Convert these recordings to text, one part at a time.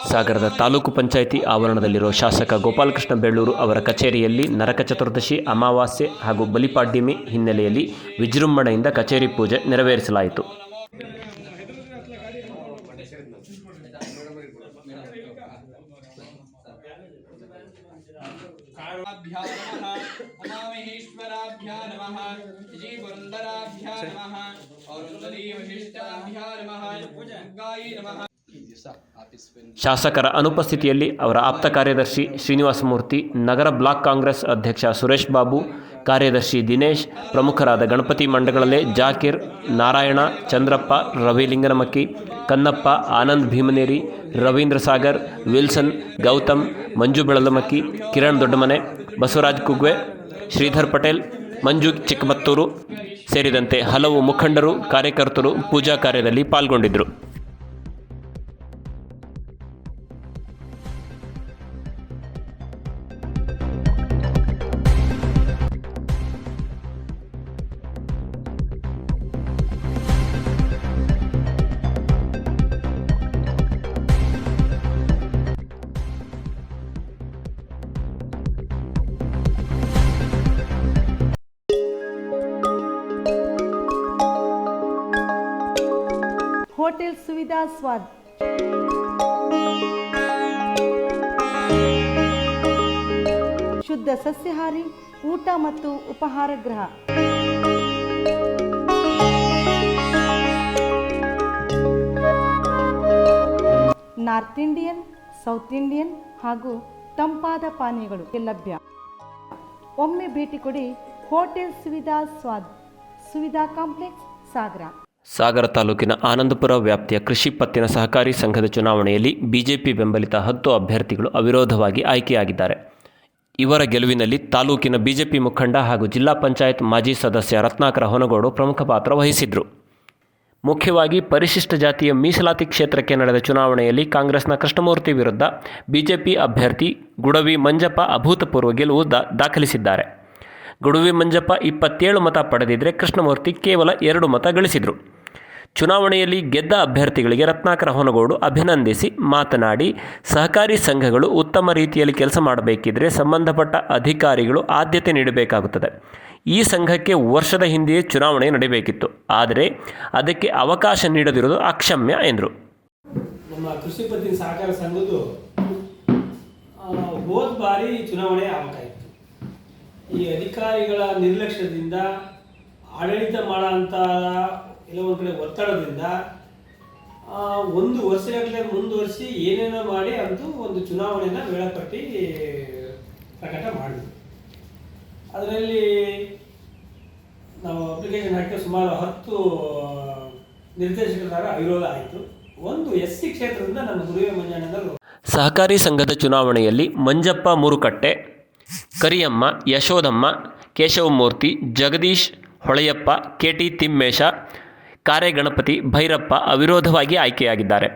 ಸಾಗರದ ತಾಲೂಕು ಪಂಚಾಯಿತಿ ಆವರಣದಲ್ಲಿರುವ ಶಾಸಕ ಗೋಪಾಲಕೃಷ್ಣ ಬೇಳೂರು ಅವರ ಕಚೇರಿಯಲ್ಲಿ ನರಕ ಚತುರ್ದಶಿ, ಅಮಾವಾಸ್ಯೆ ಹಾಗೂ ಬಲಿಪಾಡ್ಯಮಿ ಹಿನ್ನೆಲೆಯಲ್ಲಿ ವಿಜೃಂಭಣೆಯಿಂದ ಕಚೇರಿ ಪೂಜೆ ನೆರವೇರಿಸಲಾಯಿತು. ಶಾಸಕರ ಅನುಪಸ್ಥಿತಿಯಲ್ಲಿ ಅವರ ಆಪ್ತ ಕಾರ್ಯದರ್ಶಿ ಶ್ರೀನಿವಾಸಮೂರ್ತಿ, ನಗರ ಬ್ಲಾಕ್ ಕಾಂಗ್ರೆಸ್ ಅಧ್ಯಕ್ಷ ಸುರೇಶ್ ಬಾಬು, ಕಾರ್ಯದರ್ಶಿ ದಿನೇಶ್, ಪ್ರಮುಖರಾದ ಗಣಪತಿ ಮಂಡಗಳಲೆ, ಜಾಕೀರ್, ನಾರಾಯಣ, ಚಂದ್ರಪ್ಪ, ರವಿ ಲಿಂಗನಮಕ್ಕಿ, ಕನ್ನಪ್ಪ, ಆನಂದ್ ಭೀಮನೇರಿ, ರವೀಂದ್ರ ಸಾಗರ್, ವಿಲ್ಸನ್, ಗೌತಮ್, ಮಂಜು ಬೆಳಲಮಕ್ಕಿ, ಕಿರಣ್ ದೊಡ್ಡಮನೆ, ಬಸವರಾಜ್ ಕುಗ್ವೆ, ಶ್ರೀಧರ್ ಪಟೇಲ್, ಮಂಜು ಚಿಕ್ಕಮತ್ತೂರು ಸೇರಿದಂತೆ ಹಲವು ಮುಖಂಡರು, ಕಾರ್ಯಕರ್ತರು ಪೂಜಾ ಕಾರ್ಯದಲ್ಲಿ ಪಾಲ್ಗೊಂಡಿದ್ದರು. ಹೋಟೆಲ್ ಸುವಿಧಾ ಸ್ವಾದ್ ಶುದ್ಧ ಸಸ್ಯಾಹಾರಿ ಊಟ ಮತ್ತು ಉಪಹಾರ ಗೃಹ. ನಾರ್ತ್ ಇಂಡಿಯನ್, ಸೌತ್ ಇಂಡಿಯನ್ ಹಾಗೂ ತಂಪಾದ ಪಾನೀಯಗಳು ಲಭ್ಯ. ಒಮ್ಮೆ ಭೇಟಿ ಕೊಡಿ. ಹೋಟೆಲ್ ಸುವಿಧಾ ಸ್ವಾದ್, ಸುವಿಧಾ ಕಾಂಪ್ಲೆಕ್ಸ್, ಸಾಗರ. ಸಾಗರ ತಾಲೂಕಿನ ಆನಂದಪುರ ವ್ಯಾಪ್ತಿಯ ಕೃಷಿ ಪತ್ತಿನ ಸಹಕಾರಿ ಸಂಘದ ಚುನಾವಣೆಯಲ್ಲಿ ಬಿಜೆಪಿ ಬೆಂಬಲಿತ 10 ಅಭ್ಯರ್ಥಿಗಳು ಅವಿರೋಧವಾಗಿ ಆಯ್ಕೆಯಾಗಿದ್ದಾರೆ. ಇವರ ಗೆಲುವಿನಲ್ಲಿ ತಾಲೂಕಿನ ಬಿಜೆಪಿ ಮುಖಂಡ ಹಾಗೂ ಜಿಲ್ಲಾ ಪಂಚಾಯತ್ ಮಾಜಿ ಸದಸ್ಯ ರತ್ನಾಕರ ಹೊನಗೋಡು ಪ್ರಮುಖ ಪಾತ್ರ ವಹಿಸಿದ್ರು. ಮುಖ್ಯವಾಗಿ ಪರಿಶಿಷ್ಟ ಜಾತಿಯ ಮೀಸಲಾತಿ ಕ್ಷೇತ್ರಕ್ಕೆ ನಡೆದ ಚುನಾವಣೆಯಲ್ಲಿ ಕಾಂಗ್ರೆಸ್ನ ಕೃಷ್ಣಮೂರ್ತಿ ವಿರುದ್ಧ ಬಿಜೆಪಿ ಅಭ್ಯರ್ಥಿ ಗುಡವಿ ಮಂಜಪ್ಪ ಅಭೂತಪೂರ್ವ ಗೆಲುವು ದಾಖಲಿಸಿದ್ದಾರೆ. ಗುಡವಿ ಮಂಜಪ್ಪ 27 ಮತ ಪಡೆದಿದ್ದರೆ ಕೃಷ್ಣಮೂರ್ತಿ ಕೇವಲ 2 ಮತ ಗಳಿಸಿದರು. ಚುನಾವಣೆಯಲ್ಲಿ ಗೆದ್ದ ಅಭ್ಯರ್ಥಿಗಳಿಗೆ ರತ್ನಾಕರ ಹೊನಗೋಡು ಅಭಿನಂದಿಸಿ ಮಾತನಾಡಿ, ಸಹಕಾರಿ ಸಂಘಗಳು ಉತ್ತಮ ರೀತಿಯಲ್ಲಿ ಕೆಲಸ ಮಾಡಬೇಕಿದ್ರೆ ಸಂಬಂಧಪಟ್ಟ ಅಧಿಕಾರಿಗಳು ಆದ್ಯತೆ ನೀಡಬೇಕಾಗುತ್ತದೆ. ಈ ಸಂಘಕ್ಕೆ ವರ್ಷದ ಹಿಂದೆಯೇ ಚುನಾವಣೆ ನಡೆಯಬೇಕಿತ್ತು, ಆದರೆ ಅದಕ್ಕೆ ಅವಕಾಶ ನೀಡದಿರುವುದು ಅಕ್ಷಮ್ಯ ಎಂದರು. ನಮ್ಮ ಕೃಷಿ ಪತ್ತಿನ ಸಹಕಾರ ಸಂಘದ್ದು ಹೋದ ಬಾರಿ ಚುನಾವಣೆ ಆಗಬೇಕಾಯಿತು. ಈ ಅಧಿಕಾರಿಗಳ ನಿರ್ಲಕ್ಷ್ಯದಿಂದ, ಆಡಳಿತ ಮಾಡೋಂಥ ಕೆಲವೊಂದು ಕಡೆ ಒತ್ತಡದಿಂದ 1 ವರ್ಷಗಟ್ಟಲೆ ಮುಂದುವರಿಸಿ ಏನೇನೋ ಮಾಡಿ ಅಂತೂ ಒಂದು ಚುನಾವಣೆಯನ್ನು ವೇಳಾಪಟ್ಟಿ ಪ್ರಕಟ ಮಾಡಿದ್ವಿ. ಅದರಲ್ಲಿ ನಾವು ಅಪ್ಲಿಕೇಶನ್ ಹಾಕಿ ಸುಮಾರು 10 ನಿರ್ದೇಶಕರ ಅವಿರೋಧ ಆಯಿತು. ಒಂದು SC ಕ್ಷೇತ್ರದಿಂದ ನಮ್ಮ ಗುರುವೆ ಮಂಜಣ್ಣನವರು. ಸಹಕಾರಿ ಸಂಘದ ಚುನಾವಣೆಯಲ್ಲಿ ಮಂಜಪ್ಪ ಮೂರುಕಟ್ಟೆ, ಕರಿಯಮ್ಮ, ಯಶೋದಮ್ಮ, ಕೇಶವಮೂರ್ತಿ, ಜಗದೀಶ್, ಹೊಳೆಯಪ್ಪ, KT ತಿಮ್ಮೇಶ, ಕಾರೆಗಣಪತಿ, ಭೈರಪ್ಪ ಅವಿರೋಧವಾಗಿ ಆಯ್ಕೆಯಾಗಿದ್ದಾರೆ.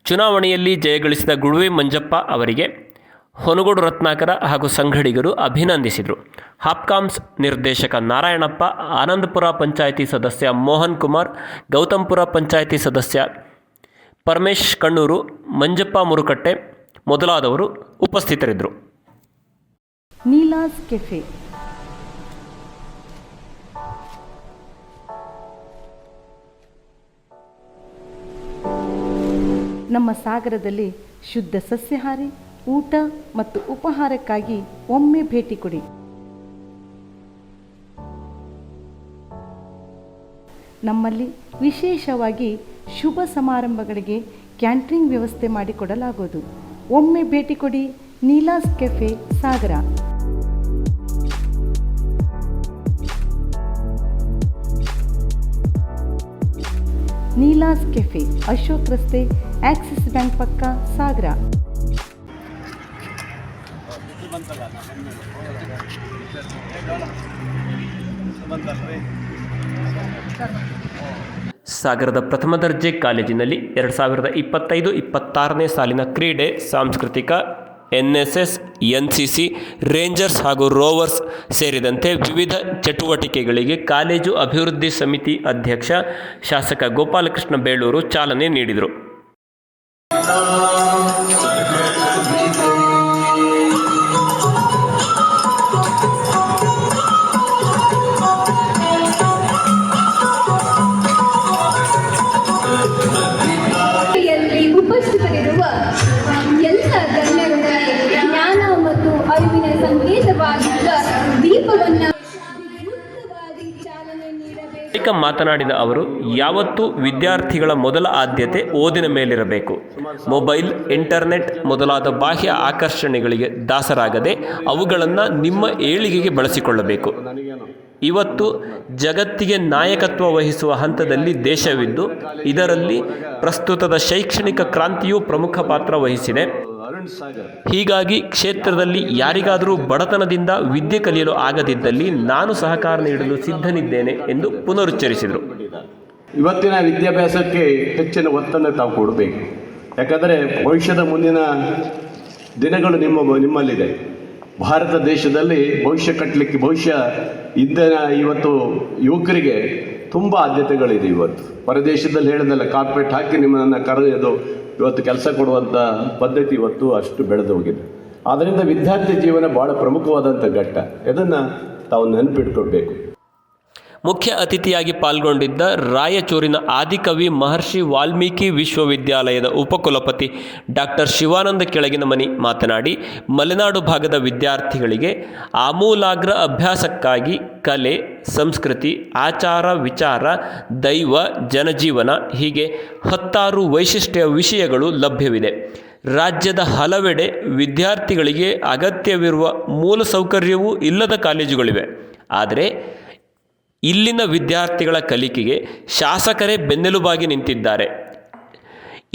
ಚುನಾವಣೆಯಲ್ಲಿ ಜಯಗಳಿಸಿದ ಗುಡುವೆ ಮಂಜಪ್ಪ ಅವರಿಗೆ ಹೊನಗೋಡು ರತ್ನಾಕರ ಹಾಗೂ ಸಂಘಡಿಗರು ಅಭಿನಂದಿಸಿದರು. ಹಾಪ್ಕಾಮ್ಸ್ ನಿರ್ದೇಶಕ ನಾರಾಯಣಪ್ಪ, ಆನಂದಪುರ ಪಂಚಾಯಿತಿ ಸದಸ್ಯ ಮೋಹನ್ ಕುಮಾರ್, ಗೌತಮ್ಪುರ ಪಂಚಾಯಿತಿ ಸದಸ್ಯ ಪರಮೇಶ್ ಕಣ್ಣೂರು, ಮಂಜಪ್ಪ ಮುರುಕಟ್ಟೆ ಮೊದಲಾದವರು ಉಪಸ್ಥಿತರಿದ್ದರು. ನೀಲಾಸ್ ಕೆಫೆ, ನಮ್ಮ ಸಾಗರದಲ್ಲಿ ಶುದ್ಧ ಸಸ್ಯಾಹಾರಿ ಊಟ ಮತ್ತು ಉಪಹಾರಕ್ಕಾಗಿ ಒಮ್ಮೆ ಭೇಟಿ ಕೊಡಿ. ನಮ್ಮಲ್ಲಿ ವಿಶೇಷವಾಗಿ ಶುಭ ಸಮಾರಂಭಗಳಿಗೆ ಕ್ಯಾಂಟ್ರಿಂಗ್ ವ್ಯವಸ್ಥೆ ಮಾಡಿಕೊಡಲಾಗುವುದು. ಒಮ್ಮೆ ಭೇಟಿ ಕೊಡಿ. ನೀಲಾಸ್ ಕೆಫೆ, ಸಾಗರ. ನೀಲಾಸ್ ಕೆಫೆ, ಅಶೋಕ್ ರಸ್ತೆ, ಆಕ್ಸಿಸ್ ಬ್ಯಾಂಕ್ ಪಕ್ಕ, ಸಾಗರ. ಸಾಗರದ ಪ್ರಥಮ ದರ್ಜೆ ಕಾಲೇಜಿನಲ್ಲಿ 2025-26ನೇ ಸಾಲಿನ ಕ್ರೀಡೆ, ಸಾಂಸ್ಕೃತಿಕ, NSS, NCC, ರೇಂಜರ್ಸ್ ಹಾಗೂ ರೋವರ್ಸ್ ಸೇರಿದಂತೆ ವಿವಿಧ ಚಟುವಟಿಕೆಗಳಿಗೆ ಕಾಲೇಜು ಅಭಿವೃದ್ಧಿ ಸಮಿತಿ ಅಧ್ಯಕ್ಷ ಶಾಸಕ ಗೋಪಾಲಕೃಷ್ಣ ಬೇಳೂರು ಚಾಲನೆ ನೀಡಿದರು. ಬಳಿಕ ಮಾತನಾಡಿದ ಅವರು, ಯಾವತ್ತೂ ವಿದ್ಯಾರ್ಥಿಗಳ ಮೊದಲ ಆದ್ಯತೆ ಓದಿನ ಮೇಲಿರಬೇಕು. ಮೊಬೈಲ್, ಇಂಟರ್ನೆಟ್ ಮೊದಲಾದ ಬಾಹ್ಯ ಆಕರ್ಷಣೆಗಳಿಗೆ ದಾಸರಾಗದೆ ಅವುಗಳನ್ನು ನಿಮ್ಮ ಏಳಿಗೆಗೆ ಬಳಸಿಕೊಳ್ಳಬೇಕು. ಇವತ್ತು ಜಗತ್ತಿಗೆ ನಾಯಕತ್ವ ವಹಿಸುವ ಹಂತದಲ್ಲಿ ದೇಶವಿದ್ದು, ಇದರಲ್ಲಿ ಪ್ರಸ್ತುತದ ಶೈಕ್ಷಣಿಕ ಕ್ರಾಂತಿಯೂ ಪ್ರಮುಖ ಪಾತ್ರ ವಹಿಸಿದೆ. ಹೀಗಾಗಿ ಕ್ಷೇತ್ರದಲ್ಲಿ ಯಾರಿಗಾದರೂ ಬಡತನದಿಂದ ವಿದ್ಯೆ ಕಲಿಯಲು ಆಗದಿದ್ದಲ್ಲಿ ನಾನು ಸಹಕಾರ ನೀಡಲು ಸಿದ್ಧನಿದ್ದೇನೆ ಎಂದು ಪುನರುಚ್ಚರಿಸಿದರು. ಇವತ್ತಿನ ವಿದ್ಯಾಭ್ಯಾಸಕ್ಕೆ ಹೆಚ್ಚಿನ ಒತ್ತನ್ನು ತಾವು ಕೊಡಬೇಕು. ಯಾಕಂದರೆ ಭವಿಷ್ಯದ ಮುಂದಿನ ದಿನಗಳು ನಿಮ್ಮಲ್ಲಿದೆ. ಭಾರತ ದೇಶದಲ್ಲಿ ಭವಿಷ್ಯ ಕಟ್ಟಲಿಕ್ಕೆ ಇವತ್ತು ಯುವಕರಿಗೆ ತುಂಬ ಆದ್ಯತೆಗಳಿದೆ. ಇವತ್ತು ಹೊರದೇಶದಲ್ಲಿ ಹೇಳಿದಲ್ಲ, ಕಾರ್ಪೊರೇಟ್ ಹಾಕಿ ನಿಮ್ಮನ್ನು ಕರೆದು ಇವತ್ತು ಕೆಲಸ ಕೊಡುವಂಥ ಪದ್ಧತಿ ಇವತ್ತು ಅಷ್ಟು ಬೆಳೆದು ಹೋಗಿದೆ. ಆದ್ದರಿಂದ ವಿದ್ಯಾರ್ಥಿ ಜೀವನ ಭಾಳ ಪ್ರಮುಖವಾದಂಥ ಘಟ್ಟ. ಇದನ್ನು ತಾವು ನೆನಪಿಟ್ಕೊಳ್ಬೇಕು. ಮುಖ್ಯ ಅತಿಥಿಯಾಗಿ ಪಾಲ್ಗೊಂಡಿದ್ದ ರಾಯಚೂರಿನ ಆದಿಕವಿ ಮಹರ್ಷಿ ವಾಲ್ಮೀಕಿ ವಿಶ್ವವಿದ್ಯಾಲಯದ ಉಪಕುಲಪತಿ ಡಾಕ್ಟರ್ ಶಿವಾನಂದ ಕೆಳಗಿನಮನಿ ಮಾತನಾಡಿ, ಮಲೆನಾಡು ಭಾಗದ ವಿದ್ಯಾರ್ಥಿಗಳಿಗೆ ಆಮೂಲಾಗ್ರ ಅಭ್ಯಾಸಕ್ಕಾಗಿ ಕಲೆ, ಸಂಸ್ಕೃತಿ, ಆಚಾರ ವಿಚಾರ, ದೈವ, ಜನಜೀವನ ಹೀಗೆ 10 ವೈಶಿಷ್ಟ್ಯ ವಿಷಯಗಳು ಲಭ್ಯವಿದೆ. ರಾಜ್ಯದ ಹಲವೆಡೆ ವಿದ್ಯಾರ್ಥಿಗಳಿಗೆ ಅಗತ್ಯವಿರುವ ಮೂಲಸೌಕರ್ಯವೂ ಇಲ್ಲದ ಕಾಲೇಜುಗಳಿವೆ. ಆದರೆ ಇಲ್ಲಿನ ವಿದ್ಯಾರ್ಥಿಗಳ ಕಲಿಕೆಗೆ ಶಾಸಕರೇ ಬೆನ್ನೆಲುಬಾಗಿ ನಿಂತಿದ್ದಾರೆ.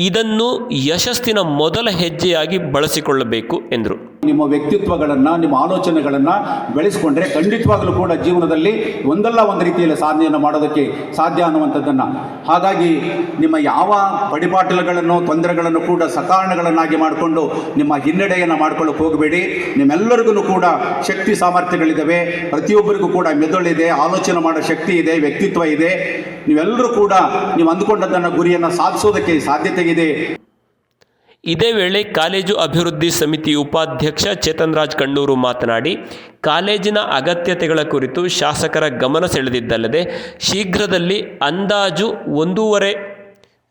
ಇದನ್ನು ಯಶಸ್ಸಿನ ಮೊದಲ ಹೆಜ್ಜೆಯಾಗಿ ಬಳಸಿಕೊಳ್ಳಬೇಕು ಎಂದರು. ನಿಮ್ಮ ವ್ಯಕ್ತಿತ್ವಗಳನ್ನು, ನಿಮ್ಮ ಆಲೋಚನೆಗಳನ್ನು ಬೆಳೆಸಿಕೊಂಡ್ರೆ ಖಂಡಿತವಾಗಲೂ ಕೂಡ ಜೀವನದಲ್ಲಿ ಒಂದಲ್ಲ ಒಂದು ರೀತಿಯಲ್ಲಿ ಸಾಧನೆಯನ್ನು ಮಾಡೋದಕ್ಕೆ ಸಾಧ್ಯ ಅನ್ನುವಂಥದ್ದನ್ನು. ಹಾಗಾಗಿ ನಿಮ್ಮ ಯಾವ ಪಡಿಪಾಟಲಗಳನ್ನು, ತೊಂದರೆಗಳನ್ನು ಕೂಡ ಸಕಾರಣಗಳನ್ನಾಗಿ ಮಾಡಿಕೊಂಡು ನಿಮ್ಮ ಹಿನ್ನಡೆಯನ್ನು ಮಾಡ್ಕೊಳ್ಳೋಕೆ ಹೋಗಬೇಡಿ. ನಿಮ್ಮೆಲ್ಲರಿಗೂ ಕೂಡ ಶಕ್ತಿ ಸಾಮರ್ಥ್ಯಗಳಿದ್ದಾವೆ. ಪ್ರತಿಯೊಬ್ಬರಿಗೂ ಕೂಡ ಮೆದುಳಿದೆ, ಆಲೋಚನೆ ಮಾಡೋ ಶಕ್ತಿ ಇದೆ, ವ್ಯಕ್ತಿತ್ವ ಇದೆ. ನೀವೆಲ್ಲರೂ ಕೂಡ ನೀವು ಅಂದುಕೊಂಡದ್ದನ್ನು, ಗುರಿಯನ್ನು ಸಾಧಿಸೋದಕ್ಕೆ ಸಾಧ್ಯತೆ ಇದೆ. ಇದೇ ವೇಳೆ ಕಾಲೇಜು ಅಭಿವೃದ್ಧಿ ಸಮಿತಿ ಉಪಾಧ್ಯಕ್ಷ ಚೇತನ್ ರಾಜ್ ಕಣ್ಣೂರು ಮಾತನಾಡಿ, ಕಾಲೇಜಿನ ಅಗತ್ಯತೆಗಳ ಕುರಿತು ಶಾಸಕರ ಗಮನ ಸೆಳೆದಿದ್ದಲ್ಲದೆ ಶೀಘ್ರದಲ್ಲಿ ಅಂದಾಜು 1.5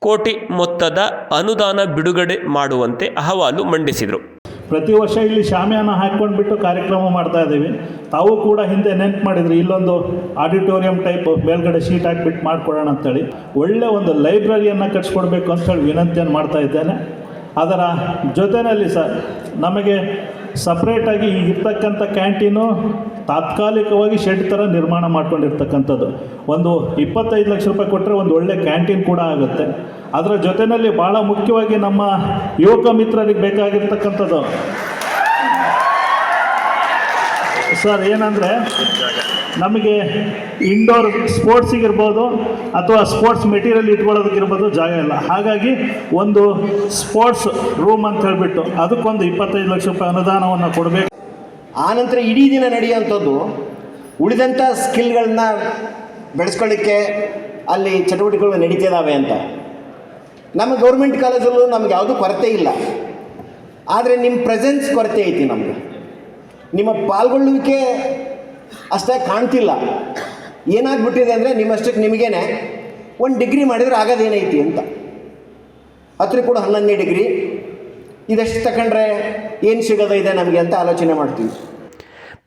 ಕೋಟಿ ಮೊತ್ತದ ಅನುದಾನ ಬಿಡುಗಡೆ ಮಾಡುವಂತೆ ಅಹವಾಲು ಮಂಡಿಸಿದರು. ಪ್ರತಿ ವರ್ಷ ಇಲ್ಲಿ ಶಾಮಿಯಾನ ಹಾಕ್ಕೊಂಡ್ಬಿಟ್ಟು ಕಾರ್ಯಕ್ರಮ ಮಾಡ್ತಾ ಇದ್ದೀವಿ. ತಾವು ಕೂಡ ಹಿಂದೆ ನೆನ್ಪು ಮಾಡಿದ್ರಿ, ಇಲ್ಲೊಂದು ಆಡಿಟೋರಿಯಂ ಟೈಪ್ ಮೇಲ್ಗಡೆ ಶೀಟ್ ಹಾಕಿಬಿಟ್ಟು ಮಾಡಿಕೊಡೋಣ ಅಂತೇಳಿ. ಒಳ್ಳೆ ಒಂದು ಲೈಬ್ರರಿಯನ್ನು ಕಟ್ಸ್ಕೊಡ್ಬೇಕು ಅಂತೇಳಿ ವಿನಂತಿಯನ್ನು ಮಾಡ್ತಾ ಇದ್ದೇನೆ. ಅದರ ಜೊತೆಯಲ್ಲಿ ಸರ್, ನಮಗೆ ಸಪ್ರೇಟಾಗಿ ಇರ್ತಕ್ಕಂಥ ಕ್ಯಾಂಟೀನು ತಾತ್ಕಾಲಿಕವಾಗಿ ಶೆಡ್ ಥರ ನಿರ್ಮಾಣ ಮಾಡ್ಕೊಂಡಿರ್ತಕ್ಕಂಥದ್ದು. ಒಂದು 25 ಲಕ್ಷ ರೂಪಾಯಿ ಕೊಟ್ಟರೆ ಒಂದು ಒಳ್ಳೆ ಕ್ಯಾಂಟೀನ್ ಕೂಡ ಆಗುತ್ತೆ. ಅದರ ಜೊತೆಯಲ್ಲಿ ಭಾಳ ಮುಖ್ಯವಾಗಿ ನಮ್ಮ ಯುವಕ ಮಿತ್ರರಿಗೆ ಬೇಕಾಗಿರ್ತಕ್ಕಂಥದ್ದು ಸರ್ ಏನಂದರೆ, ನಮಗೆ ಇಂಡೋರ್ ಸ್ಪೋರ್ಟ್ಸಿಗಿರ್ಬೋದು ಅಥವಾ ಸ್ಪೋರ್ಟ್ಸ್ ಮೆಟೀರಿಯಲ್ ಇಟ್ಕೊಳ್ಳೋದಕ್ಕಿರ್ಬೋದು ಜಾಗ ಇಲ್ಲ. ಹಾಗಾಗಿ ಒಂದು ಸ್ಪೋರ್ಟ್ಸ್ ರೂಮ್ ಅಂತ ಹೇಳಿಬಿಟ್ಟು ಅದಕ್ಕೊಂದು 25 ಲಕ್ಷ ರೂಪಾಯಿ ಅನುದಾನವನ್ನು ಕೊಡಬೇಕು. ಆನಂತರ ಇಡೀ ದಿನ ನಡೆಯುವಂಥದ್ದು ಉಳಿದಂಥ ಸ್ಕಿಲ್ಗಳನ್ನ ಬೆಳೆಸ್ಕೊಳ್ಳಿಕ್ಕೆ ಅಲ್ಲಿ ಚಟುವಟಿಕೆಗಳು ನಡೀತಿದ್ದಾವೆ ಅಂತ. ನಮ್ಮ ಗೌರ್ಮೆಂಟ್ ಕಾಲೇಜಲ್ಲೂ ನಮ್ಗೆ ಯಾವುದೂ ಕೊರತೆ ಇಲ್ಲ. ಆದರೆ ನಿಮ್ಮ ಪ್ರೆಸೆನ್ಸ್ ಕೊರತೆ ಐತಿ. ನಮಗೆ ನಿಮ್ಮ ಪಾಲ್ಗೊಳ್ಳುವಿಕೆ ಅಷ್ಟೇ ಕಾಣ್ತಿಲ್ಲ. ಏನಾಗ್ಬಿಟ್ಟಿದೆ ಅಂದರೆ, ನಿಮ್ಮಷ್ಟಕ್ಕೆ ನಿಮಗೇನೆ ಒಂದು ಡಿಗ್ರಿ ಮಾಡಿದರೆ ಆಗೋದೇನೈತಿ ಅಂತ. 10 ಕೂಡ 11ನೇ ಡಿಗ್ರಿ ಇದಷ್ಟು ತಗೊಂಡ್ರೆ ಏನು ಸಿಗೋದಿದೆ ನಮಗೆ ಅಂತ ಆಲೋಚನೆ ಮಾಡ್ತೀವಿ.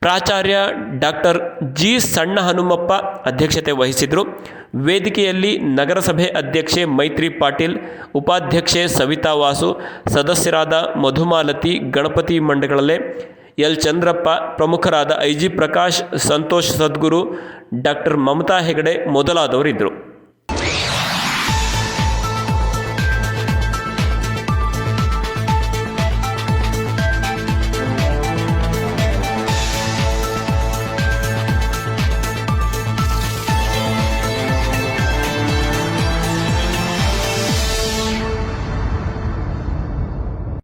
ಪ್ರಾಚಾರ್ಯ ಡಾಕ್ಟರ್ ಜಿ ಸಣ್ಣ ಹನುಮಪ್ಪ ಅಧ್ಯಕ್ಷತೆ ವಹಿಸಿದರು. ವೇದಿಕೆಯಲ್ಲಿ ನಗರಸಭೆ ಅಧ್ಯಕ್ಷೆ ಮೈತ್ರಿ ಪಾಟೀಲ್, ಉಪಾಧ್ಯಕ್ಷೆ ಸವಿತಾ ವಾಸು, ಸದಸ್ಯರಾದ ಮಧುಮಾಲತಿ, ಗಣಪತಿ ಮಂಡಗಳಲೆ, ಎಲ್ ಚಂದ್ರಪ್ಪ, ಪ್ರಮುಖರಾದ ಐಜಿ ಪ್ರಕಾಶ್, ಸಂತೋಷ್ ಸದ್ಗುರು, ಡಾಕ್ಟರ್ ಮಮತಾ ಹೆಗಡೆ ಮೊದಲಾದವರಿದ್ದರು.